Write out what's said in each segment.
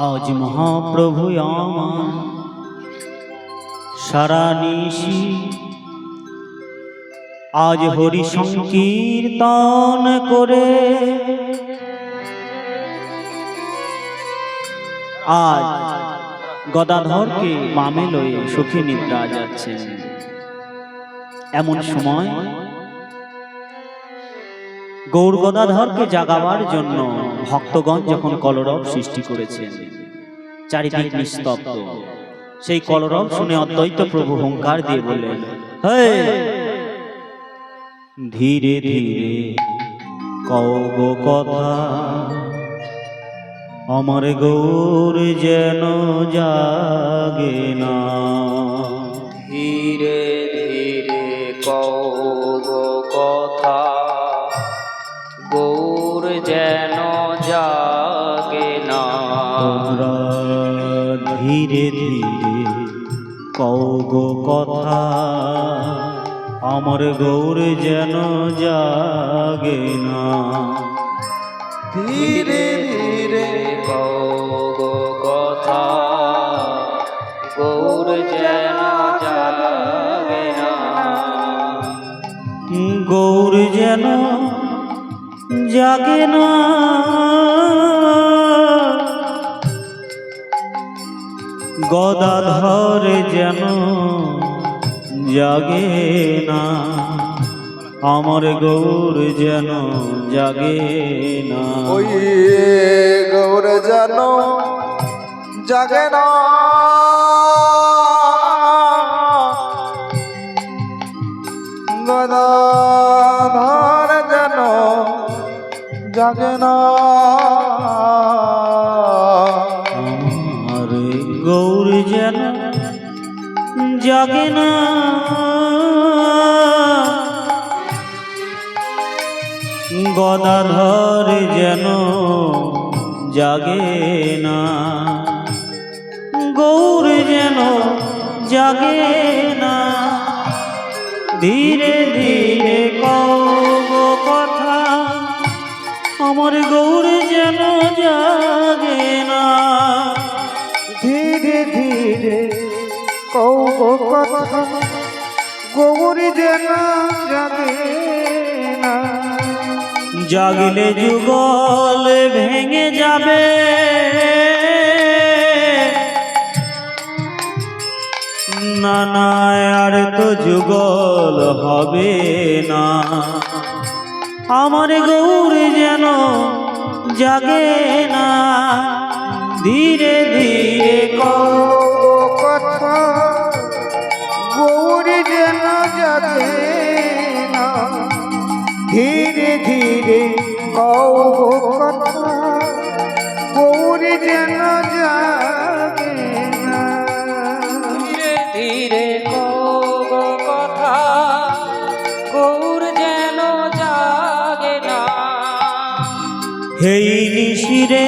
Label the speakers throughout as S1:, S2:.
S1: আজ মহাপ্রভু আমার সারা নিশি আজ হরি সংকীর্তন করে আজ গদাধরকে মামে লয়ে সুখী নিদ্রা যাচ্ছেন। এমন সময় গৌর গদাধরকে জাগাবার জন্য ভক্তগণ যখন কলরব সৃষ্টি করেছেন, চারিদিক নিস্তব্ধ, সেই কলরব শুনে অদ্বৈত প্রভু হুঙ্কার দিয়ে বললেন, হে ধীরে ধীরে কও গো কথা, আমার গৌর যেন জাগে না।
S2: ধীরে ধীরে কও গো কথা, গৌর যেন জাগে না।
S1: তোমরা ধীরে ধীরে কও গো কথা, আমার গৌর যেন জাগে না।
S2: ধীরে ধীরে কও গো কথা, গৌর যেন জাগে না।
S1: গৌর যেন জাগে না, গদাধর যেন জাগে না, আমার গৌর যেন জাগে না।
S3: ওই গৌর যেন জাগে না, গদাধর যেন জাগে না।
S1: আমার গৌর যেন জাগে না, গদাধর যেন জাগে না, গৌর যেন জাগে না। ধীরে ধীরে কও গো কথা, আমার গৌর যেন জাগে না।
S3: ধীরে ধীরে কও গো কথা, গৌর যেন জাগে না।
S1: জাগলে যুগল ভেঙে যাবে, না না আর তো যুগল হবে না। আমার গৌর যেন জাগে না। ধীরে ধীরে
S3: কও গো কথা, গৌর যেন জাগে না। ধীরে ধীরে কও গো কথা, গৌর যেন জাগে না।
S2: ধীরে ধীরে কও গো কথা, গৌর যেন জাগে না।
S1: হেই নিশিরে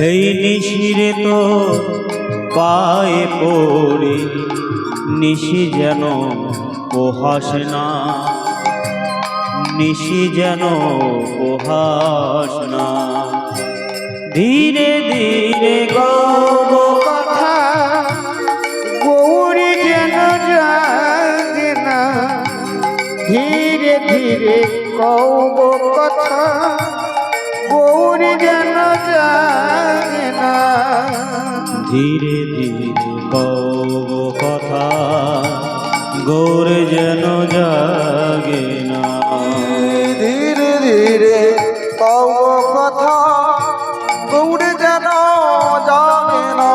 S1: হেই নিশিরে তো পায়ে পড়ে নিশি যেন পোহাস না, নিশি যেন পোহাস না। ধীরে ধীরে কও গো
S3: কথা, গৌর যেন জাগে না। ধীরে ধীরে কও গো কথা, গৌর যেন জাগে না।
S1: ধীরে ধীরে কও গো কথা, গৌর যেন জাগে না।
S3: ধীরে ধীরে কও গো কথা, গৌর যেন জাগে না।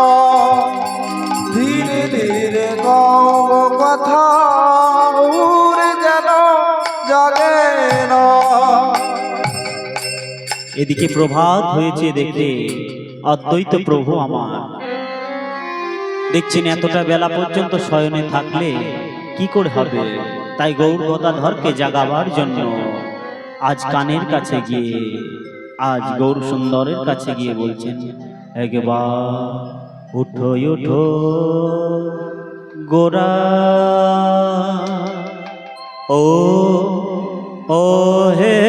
S3: ধীরে ধীরে কও গো কথা, গৌর যেন জাগে না।
S1: এদিকে প্রভাত হয়েছে দেখে অদ্বৈত প্রভু আমার দেখছেন এতটা বেলা পর্যন্ত শয়নে থাকলে কি করে হবে, তাই গৌর গদাধরকে জাগাবার জন্য আজ কানের কাছে গিয়ে, আজ গৌর সুন্দরের কাছে গিয়ে বলছেন, একবার উঠো উঠো গোরা ও ও হে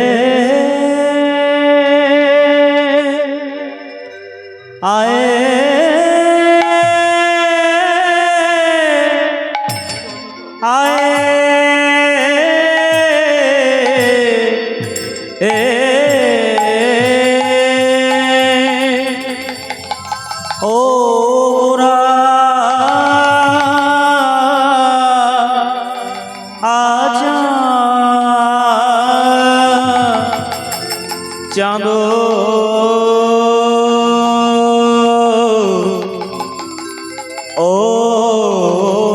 S1: আয়ে আয়ে ও গোরা আজা চাঁদ ও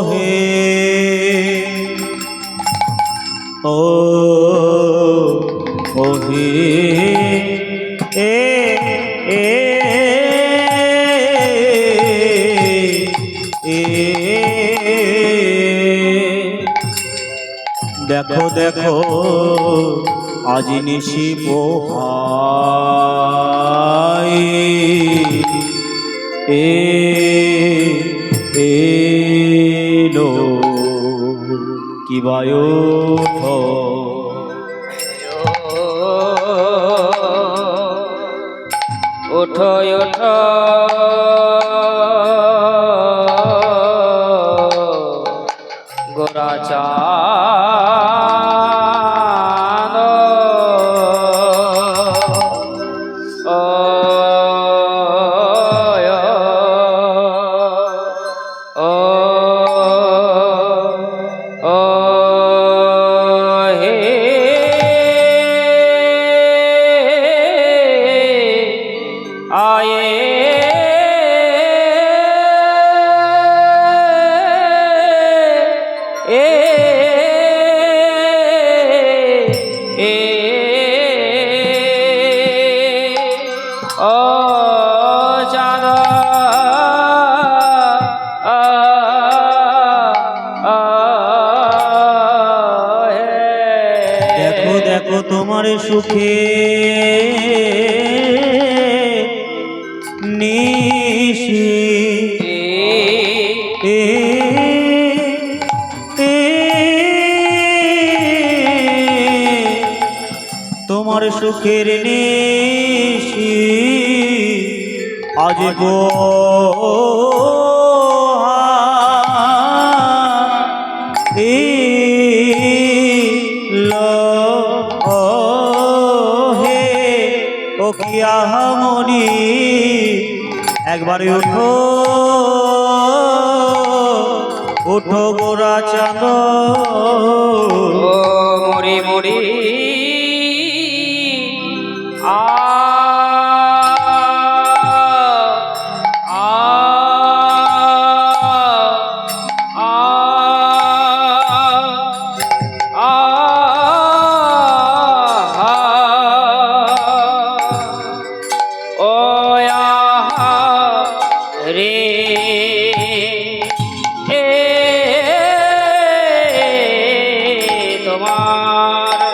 S1: হে ও ও হে এ এ এ দেখো দেখো আজ নিশি পোহাই এলো কি বায়ু
S2: ওঠো ওঠো গোরা চাঁদ ও ও ও হে আয়ে এ এ ও চাঁদ
S1: দেখো দেখো তোমার সুখে নিশি এ এ তোমার সুখের নিশি আজ গো হে ও কিয়া মনি একবার উঠো উঠো গোরা চাঁদ
S2: ও মরি মরি আ আ আ আ ও আহা রে এ তোমার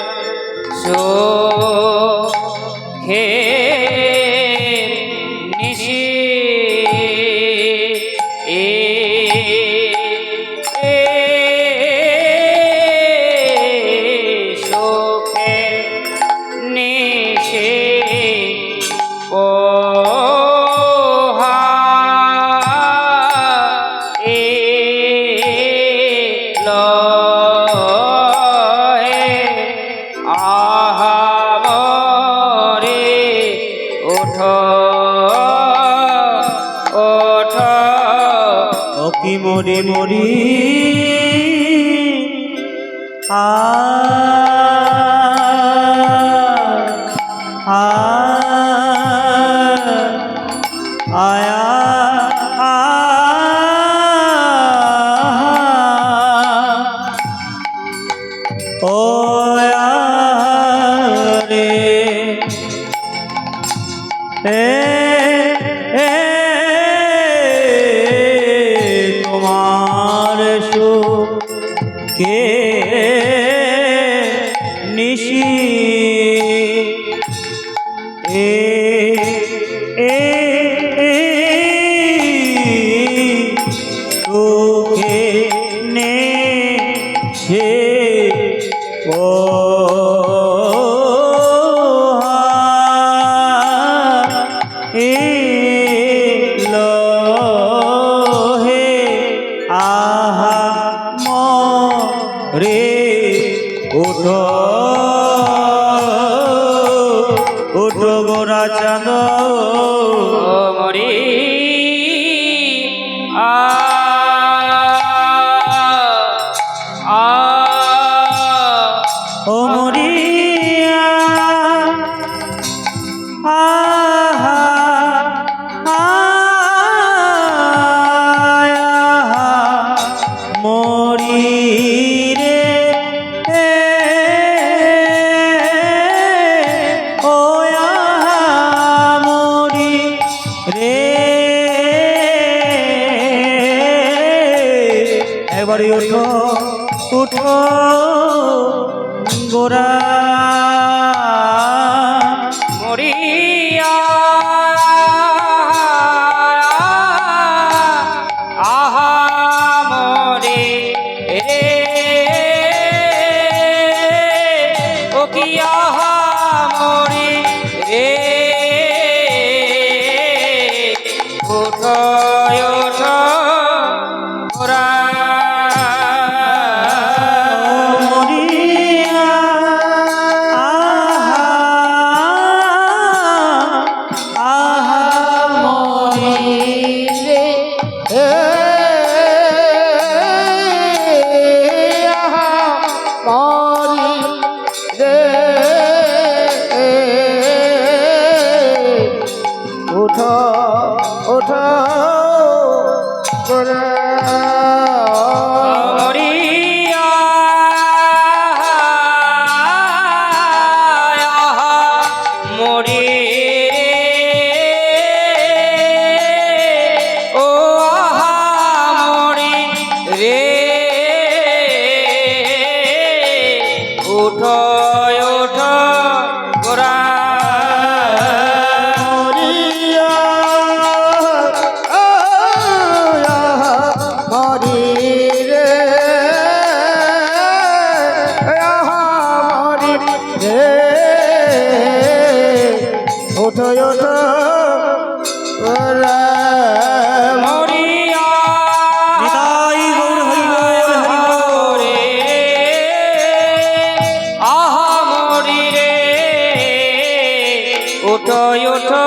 S2: সুখে নিশি এ সুখে নিশি ও
S1: কি মরি মরি আ আ আয়া আ ও রে তোমার সুখে নিশি সুখে নে সে ও এলো হে আহা রে ওঠো ওঠো গোরা চাঁদ
S2: ও মরি আ আ
S1: ও মরিয়া আহা আহা মরি রে ও আহা মরি রে এবারে ওঠো উঠো গোরা
S2: মরিয়া আহা মরে রে ও কি আহা মরে রে ওঠো ওঠো ওরা
S1: মরিয়া আহা আহা মরি রে
S3: উঠো উঠো
S2: মরিয়া মরি ও আহা মরি রে উঠো উঠো গোরা
S3: ওঠো ওঠো
S2: মরিয়া
S1: নিতাই গৌর হরি বল হরি বল।
S2: রে আহা মরি রে উঠো উঠো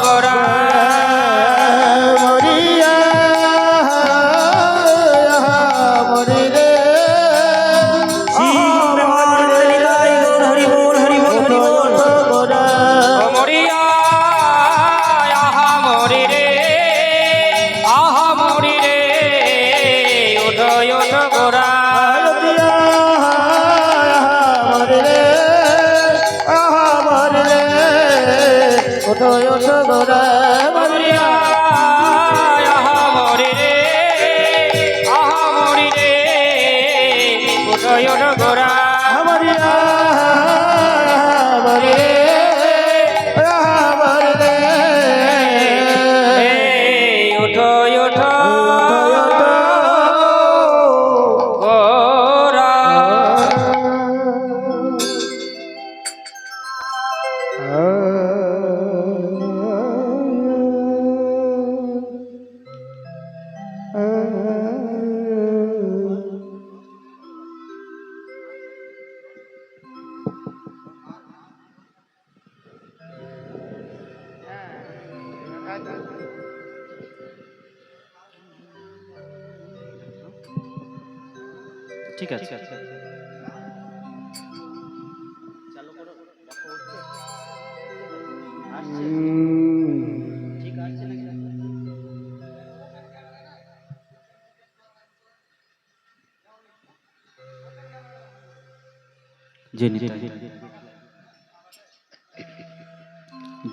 S2: গোরা
S3: মরিয়া মরি রে
S1: শিব প্রেমানন্দে নিতাই গৌর হরি বল হরি বল হরি বল।
S2: ও মরিয়া আহা মরি রে আহা মরি রে উঠো উঠো গোরা
S3: মরি রে মরি রে ওঠো ওঠো গোরা
S2: মরিয়া আহা মরি রে আহা মরি রে উঠো উঠো গোরা
S3: মরিয়া মরি রে মরি রে
S2: উঠো উঠো গোরা
S1: ঠিক আছে जय निताई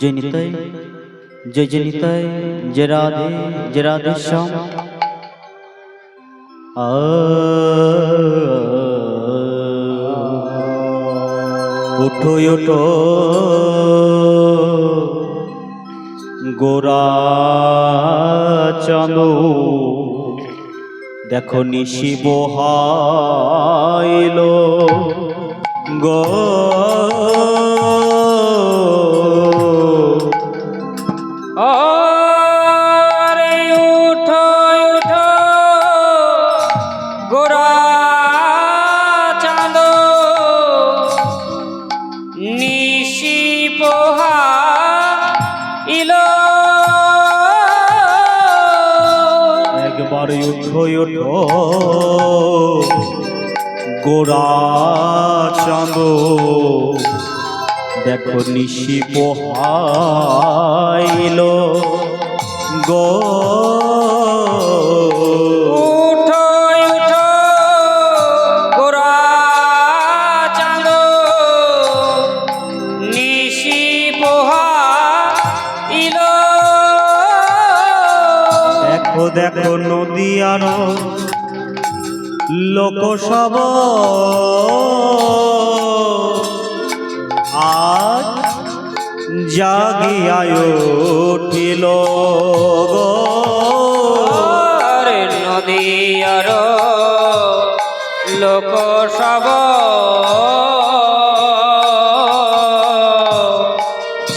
S1: जय निताई जय जय निताई जय राधे श्याम उठो उठो गोरा चांदो দেখো নিশি বহাইল গো
S2: আরে উঠো উঠো গোরা চাঁদ নিশি পোহা ইলো
S1: একবার উঠো উঠো গোরা চাঁদ দেখো নিশি পোহাইল গো
S2: উঠো উঠো গোরা চাঁদ নিশি পোহা ইলো
S1: দেখো দেখো নদীয়ার লোক সব আজ জাগিয়ায় উঠিল গো
S2: আরে নদীয়ার লোক সব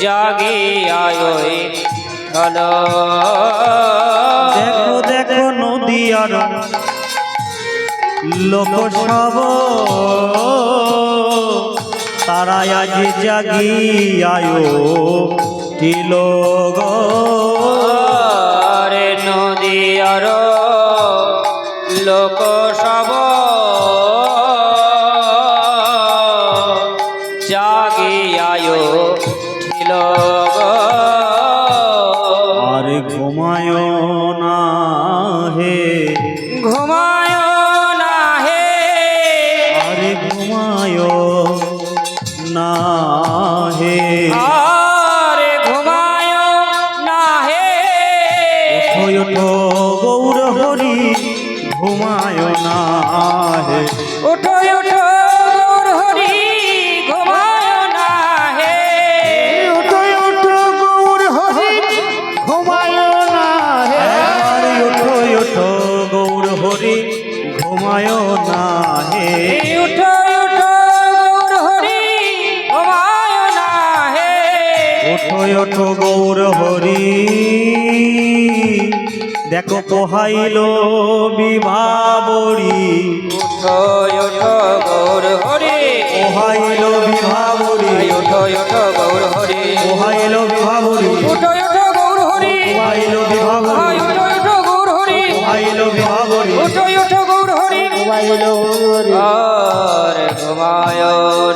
S2: জাগিয়ায় হল
S1: দেখো দেখো নদীয়ার লোক সব তারা আজ জাগিয়ায় উঠিল গো
S2: আরে নদীয়ার লোক সব জাগিয়ায় ছিল
S1: আর ঘুমায় না হে
S2: ঘুমায় না হে
S1: আরে ঘুমায় না হে
S2: আরে ঘুমায় না হে
S1: ওঠো ওঠো গৌর হরি ঘুমায় না হে
S2: উঠো উঠো গৌর হরি ঘুমায় না হে
S3: উঠো উঠো গৌর হরি ঘুমায় না হে
S1: আরে ওঠো ওঠো গৌর হরি ঘুমায় না হে
S2: উঠো উঠো গৌর হরি ঘুমায় না হে
S1: ওঠো ওঠো গৌর হরি দেখো পোহাইল বিভাবরী
S2: উঠো উঠো গৌর হরি
S1: পোহাইল বিভাবরী
S2: উঠো উঠো গৌর হরি
S1: পোহাইল বিভাবরী
S2: উঠো উঠো গৌর হরি
S1: পোহাইল বিভাবরী
S2: উঠো উঠো গৌর হরি
S1: পোহাইল বিভাবরী
S2: উঠো উঠো গৌর হরি
S3: ঘুমাইল হরি
S2: আর ঘুমায়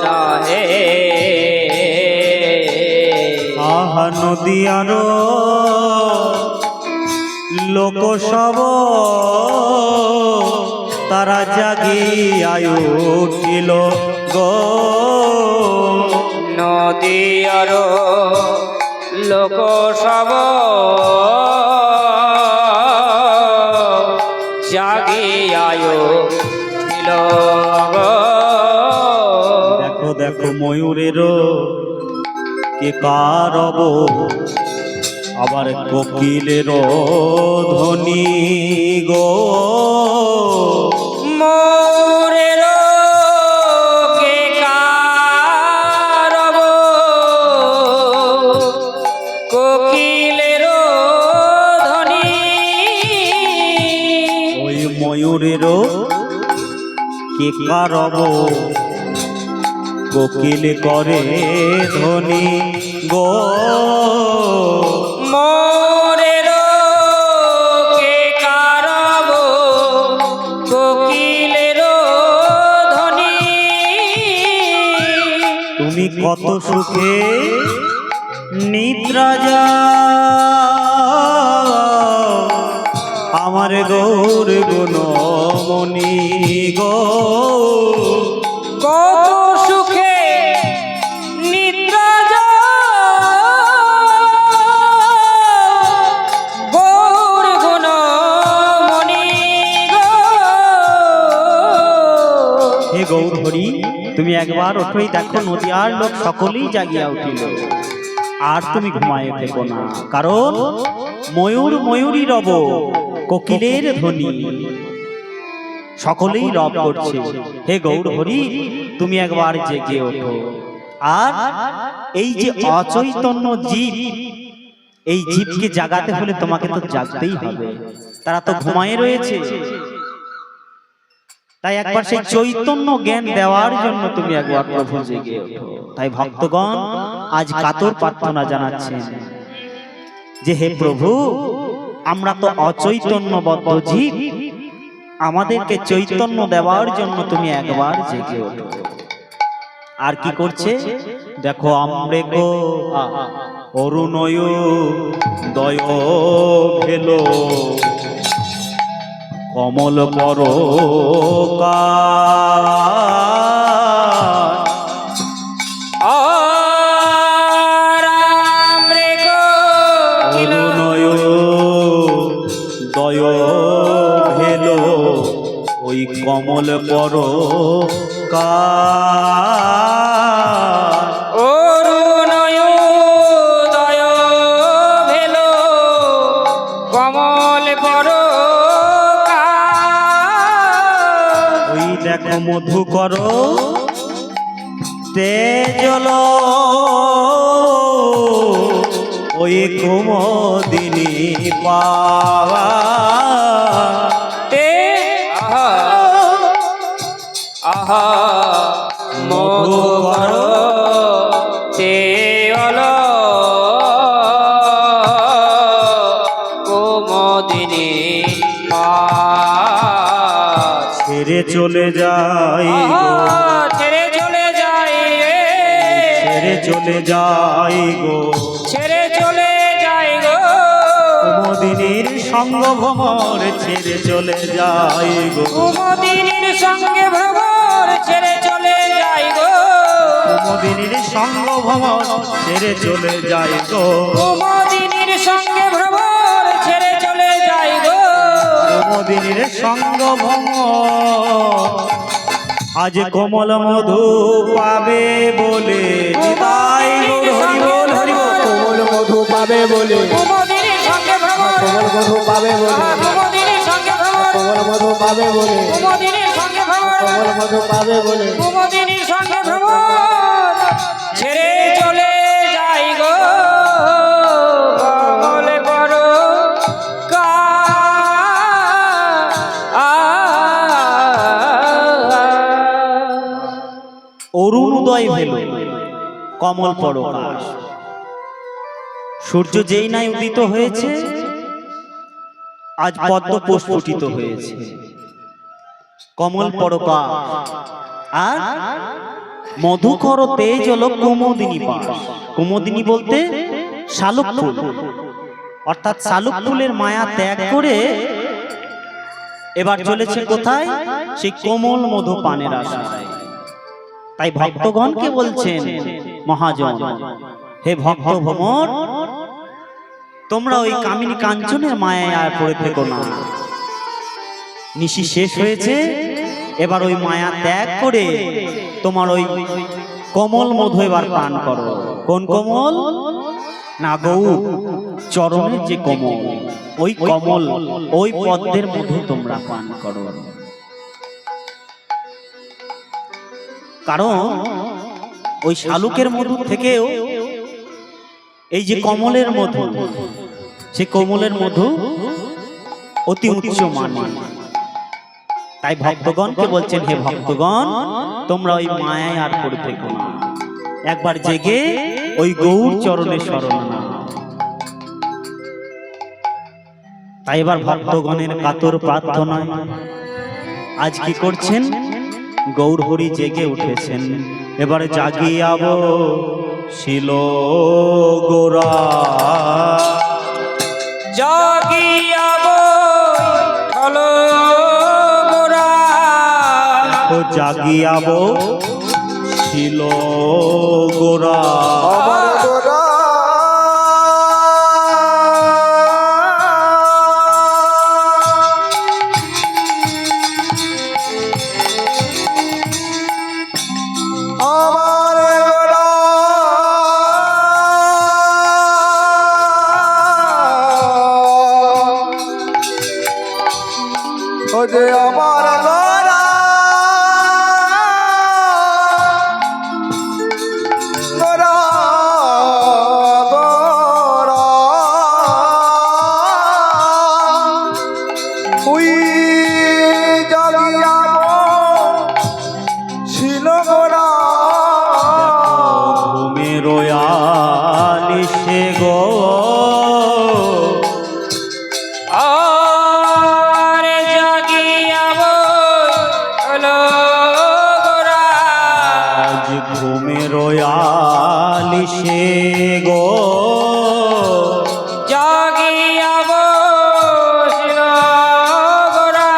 S2: না হে
S1: আহা নদীয়ার লোক সব তারা জাগিয়ায় উঠিল গো
S2: নদীয়ার লোক সব জাগিয়ায় ছিল
S1: দেখো দেখো ময়ূরের কে কারব আবার কোকিলের ধ্বনি গো
S2: মোরের কে কারব কোকিলের ধ্বনি
S1: ওই ময়ূরের কে কারব কোকিল করে ধ্বনি গো
S2: মোরের কে কারব কোকিলের ধ্বনি
S1: তুমি কত সুখে নিদ্রা যা আমার গৌর গুণমণি গো
S2: কত সুখে নিদ্রা গৌর গুণমণি গো
S1: হে গৌর হরি তুমি একবার ওঠোই দেখো নদীয়ার লোক সকলেই জাগিয়া উঠিল আর তুমি ঘুমায় থেকো না কারণ ময়ূর ময়ূরী রব কোকিলের ধ্বনি সকলেই রব করছে। হে গৌর হরি, তুমি একবার জেগে ওঠো। আর এই যে অচৈতন্য জীব, এই জীবকে জাগাতে হলে তোমাকে তো জাগতেই হবে, তারা তো ঘুমায় রয়েছে। তাই একবার সেই চৈতন্য জ্ঞান দেওয়ার জন্য তুমি একবার প্রভু জেগে ওঠো। তাই ভক্তগণ আজ কাতর প্রার্থনা জানাচ্ছেন যে হে প্রভু, আমরা তো অচৈতন্যবদ্ধ জীব, আমাদেরকে চৈতন্য দেওয়ার জন্য তুমি একবার জেগে ওঠো। আর কি করছে দেখো, আমরেকো অরুণয় দয় ভেলো কমল অরুণয় দয় ভেলো ওই কমল পর
S2: অরুণয় দয় ভেলো কমল পর
S1: ওই দেখো মধুকর তেজল ওই কুমদিনী পাওয়া
S2: আহা মধুকর তেল কুমদিনী
S1: ছেড়ে চলে যাই গো,
S2: ছেড়ে চলে যাই রে,
S1: ছেড়ে চলে যাই গো,
S2: ছেড়ে চলে যাই গো
S1: কুমদিনীর সঙ্গ ভ্রমর ছেড়ে চলে যাই গো,
S2: কুমদিনীর সঙ্গে ভ্রমর ছেড়ে চলে যাই গো,
S1: কুমদিনীর সঙ্গ ভ্রমর ছেড়ে চলে যাই গো,
S2: কুমদিনীর সঙ্গে ভ্রমর ছেড়ে চলে যাই গো,
S1: কুমদিনীর সঙ্গ ভ্রমর আজ কমল মধু পাবে বলে নিতাই গৌর হরি বল হরি বল।
S3: কোমল মধু পাবে বলে,
S2: কুমদিনীর সঙ্গে ভ্রমর,
S3: কোমল মধু পাবে বলে,
S2: কুমদিনীর সঙ্গে ভ্রমর,
S3: কোমল মধু পাবে বলে,
S2: কুমদিনীর সঙ্গে ভ্রমর,
S3: কোমল মধু পাবে বলে,
S2: কুমদিনীর সঙ্গে ভ্রমর ছেড়ে চলে যাই গো কমল বড়
S1: অরুণোদয় হইল কমল পরকাশ। সূর্য যেই নাই উদিত হয়েছে, আজ পদ্ম প্রস্ফুটিত হয়েছে, কমল পরকাশ। আর মধুকর তেজ হলো কুমুদিনী পাশ। কুমুদিনী বলতে শালুক ফুল, অর্থাৎ শালুক ফুলের মায়া ত্যাগ করে এবার চলেছে কোথায়? সেই কোমল মধু পানের আশায়। তাই ভক্তগণকে বলছেন মহাজন, হে ভক্ত ভ্রমর, তোমরা ওই কামিনী কাঞ্চনের মায়ায় আর পড়ে থেকো না। নিশি শেষ হয়েছে, এবার ওই মায়া ত্যাগ করে তোমার ওই কমল মধু এবার পান করো। কোন কমল? না গৌর চরণের যে কমল, ওই কমল, ওই পদ্মের মধু তোমরা পান করো। কারণ ওই শালুকের মধু থেকেও এই যে কমলের মধু, সে কমলের মধু অতি উচ্চ মানের। তাই ভক্তগণকে বলছেন, হে ভক্তগণ, তোমরা ওই মায়ায় আর পড়ে থেকো না, একবার জেগে ওই গৌর চরণে শরণ নাও। তাই এবার ভক্তগণের কাতর প্রার্থনায় আজ কি করছেন? গৌর হরি জেগে উঠেছেন। এবারে জাগিয়াব শিল গোরা,
S2: জাগিয়াব হলো গোরা,
S1: জাগিয়াব শিল গোরা,
S3: আমার গোরা আমার গোরা ও যে আমার গোরা
S2: হলো গোরা
S1: আজ ঘুমের আলিশে গো
S2: জাগিয়া বসল গোরা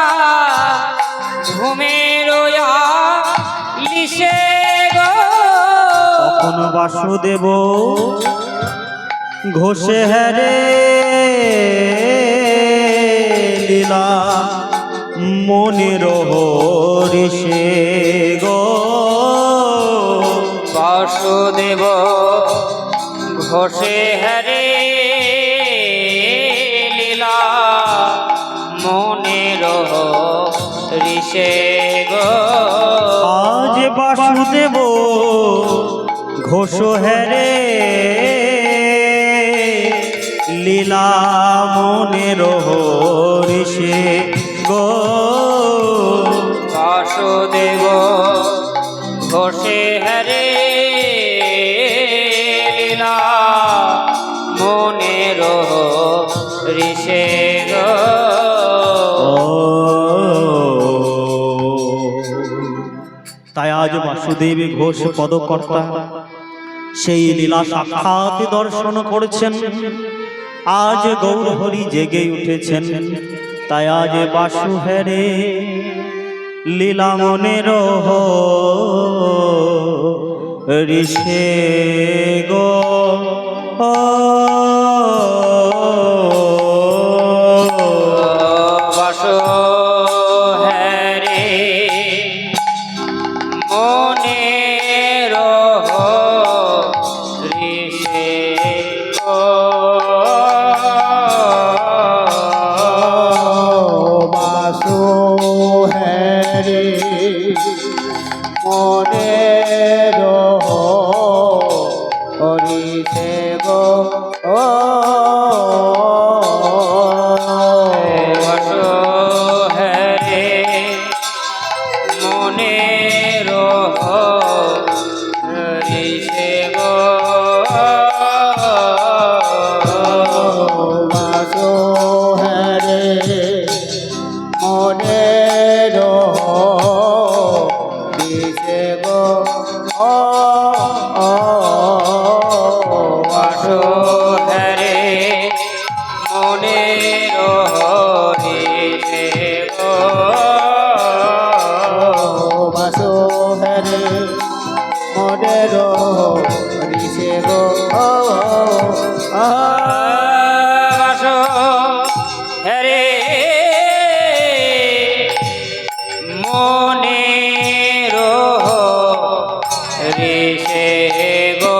S2: ঘুমের লিশে গো
S1: তখন বাসুদেব ঘোষে হ্যারে লীলা মনের হরিষে গো
S2: বাসুদেব ঘোষে হরে লীলা মনের ঋষে গো
S1: আজ বাসুদেব ঘোষ হ্যারে লীলা মনের হরিষে গো
S2: বাসুদেব ঘোষে হরে লীলা মনের ঋষে গো
S1: তাই আজ বাসুদেব ঘোষ পদকর্তা সেই লীলা সাক্ষাৎ দর্শন করেছেন। আজ গৌরহরি জেগে উঠেছেন, তাই আজ বাসু হেরে লীলা মনের ঋষে গো
S2: বাসু হরে মনের ঋষে গো
S3: বাসু হ্যারে মনের হরিষে গো
S2: বাসু হরে মনের ঋষে গো
S3: বাসু হ্যারে মনের হরিষে গো
S2: বাসু হরে মনের ঋষে গো
S3: বাসু হ্যারে মনের হরিষে গো
S2: বাসু হরে মনের ঋষে গো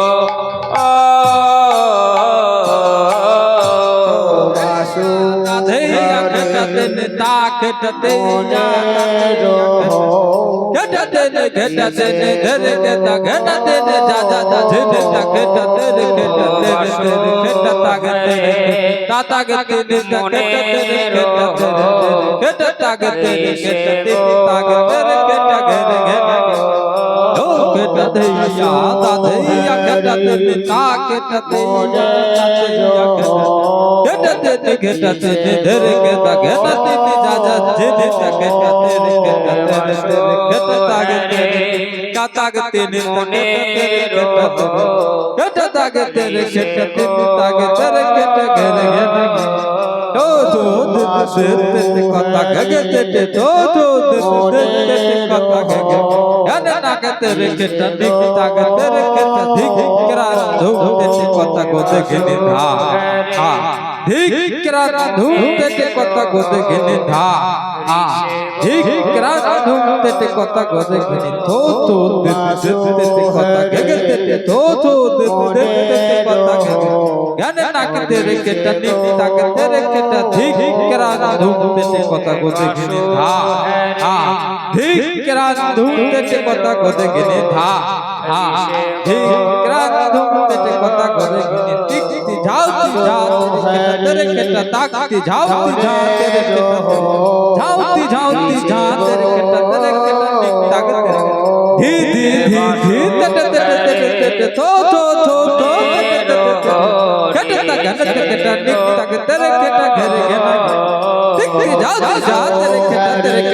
S3: বাসু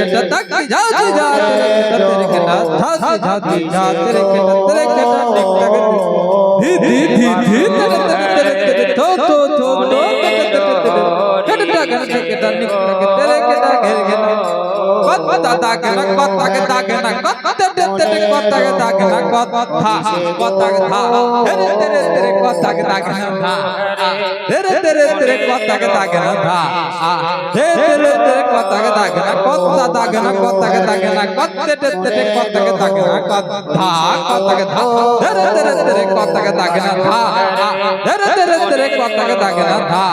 S4: কেটা তাকি যা যা তেরে কেটা ধা যা তেরে কেটা টিক টাক ধি ধি ধি ধি তেরে তেরে তেরে তো কেটা টাক কেটা টিক টাক তেরে কেটা ঘের ঘের কথা তাকে না কথা কে তাকে না কথা তেরে কথা কে তাকে না কথা কে ধা তেরে তেরে তেরে কথা কে তাকে না ধা तेरे तेरे तेरे कोत्ता के ताके ना था तेरे तेरे कोत्ता के ताके ना कोत्ता ताके ना कोत्ता के ताके ना कोत्ते तेरे कोत्ता के ताके ना कोत्ता के था तेरे तेरे तेरे कोत्ता के ताके ना था तेरे तेरे तेरे कोत्ता के ताके ना था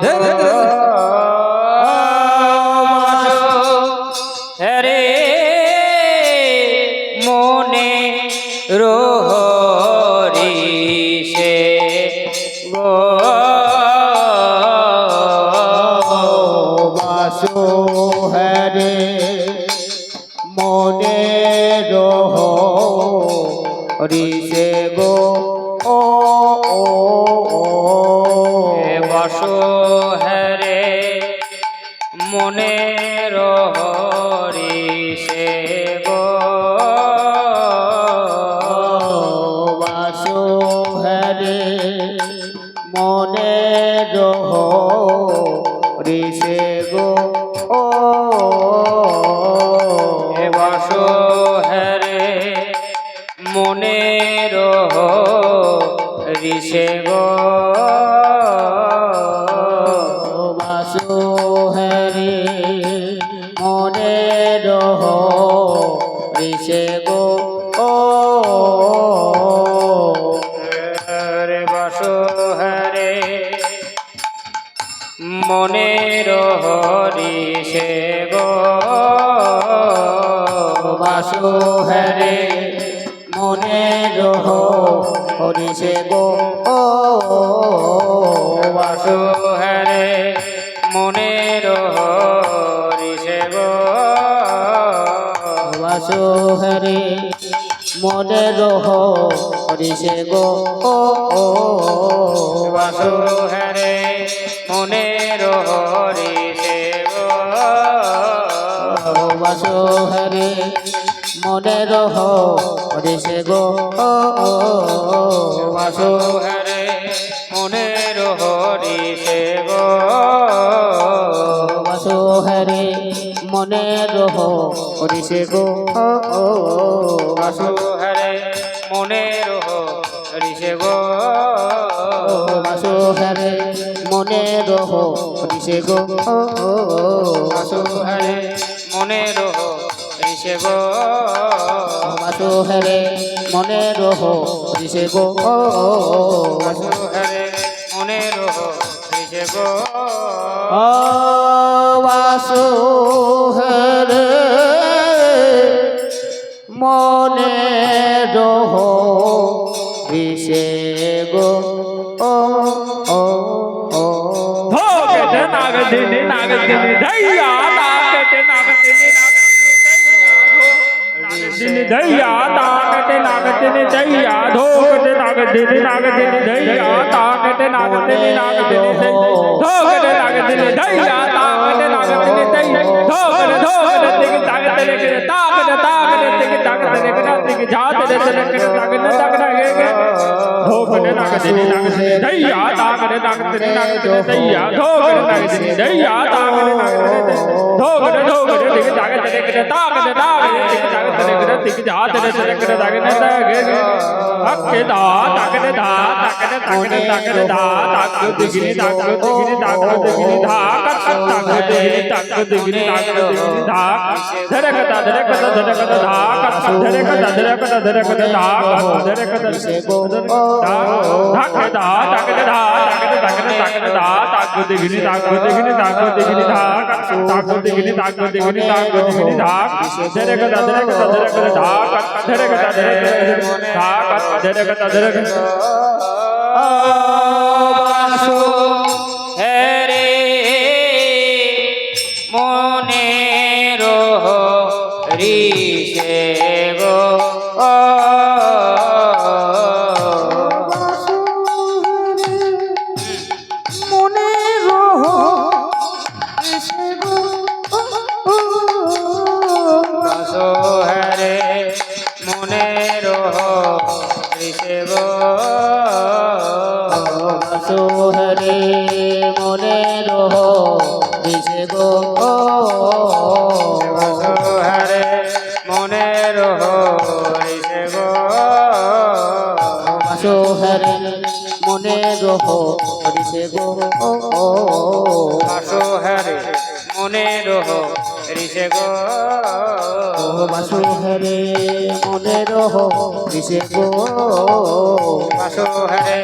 S4: तेरे तेरे
S2: হরে মনে রোহরি সে গো
S3: বাসো হরে মনে রহ রিসে গো ও
S2: বসো হরে মনে রোহরি সে গো
S3: বাসো হরে মনে রহ রিসে গো ও
S2: বসো হরে মনে রোহরি সে গো
S3: বাসো হরে মনে রহ রিসে গো ও
S2: হরে বসো হরে মনে রোহরি সে গো
S3: বাসো হরে মনে রহ রিসে গো ও
S2: বসো হরে মনে রোহরি সে গো
S3: বাসো হরে মনে রহ রিসে গো ও
S2: বসো হরে মনে রোহরি সে গো
S3: বাসো হরে মনে রহ রিসে গো ও
S2: বসো হরে মনে রোহরি সে গো
S3: বাসো হরে মনে রহ রিসে গো ও
S2: বসো হরে মনে রোহরি সে গো
S3: বাসো হরে মনে রহ রিসে গো
S2: বসো হরে মনে রোহরি সে গো
S3: বাসো হরে মনে রহ রিসে গো
S2: বসো হরে মনে রোহরি সে গো
S3: বাসো হরে মনে রহ রিসে গো
S4: ধোকেটে নাগদিনী নাগদিনী দইয়া তাকেটে নাগদিনী নাগদিনী দইয়া তাকেটে নাগদিনী দইয়া ধোকেটে নাগদিনী নাগদিনী দইয়া তাকেটে নাগদিনী নাগদিনী ধোকেটে নাগদিনী দইয়া তাকেটে নাগদিনী দইয়া ধোকেটে ধোকেটে তিকি তাকেটে লেকে তাকেটে তাকেটে তিকি তাকেটে লেকে তিকি जाते লেকে তাকেটে তাকেটে গে धोकरे नागदिनी नागदिनी दइया ताकरे नागदिनी नागदिनी दइया धोकरे नागदिनी दइया ताकरे नागदिनी धोकरे धोकरे दिख जागे तेरे ताकरे ताकरे दिख जागे तेरे दिख जाते तेरे ताकरे ताकरे हक्के दा ताकरे ताकरे ताकरे दा ताकरे दिगनी ताकरे दिगनी ताकरे दिगनी धा ताकरे दिगनी ताकरे दिगनी ताकरे दिगनी धा धरकता धरकता धरकता धा धरकता धरकता धरकता धा धरकता धाके धा ताकरे धा ताकरे ताकरे ताकरे धा ताकरे दिगनी ताकरे दिगनी ताकरे दिगनी धा ताकरे दिगनी ताकरे दिगनी ताकरे दिगनी धा धरकता धरकता धरकता धा धरकता धरकता धा धरकता धरकता
S2: বাসো হরে মনে রোহরি সে গো
S3: মনে রহ রিসে গো
S2: মনের হরিষে গো
S3: বাসো হরে মনের হরিষে গো
S2: বাসো হরে মনের হরিষে গো
S3: বাসো হরে মনের হরিষে গো
S2: বাসো হরে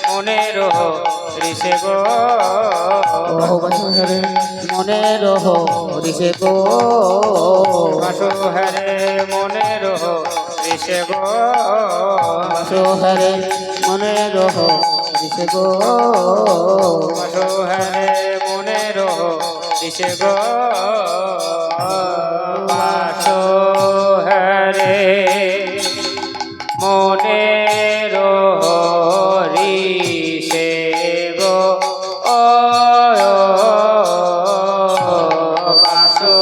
S2: মনের হরিষে গো
S3: বাসো হরে মনের হরিষে গো
S2: বাসো হরে মনের হরিষে গো
S3: বাসো হরে মনের হরিষে গো
S2: বাসো হরে মনের হরিষে গো বাসো হরে মনের হরিষে গো বাসো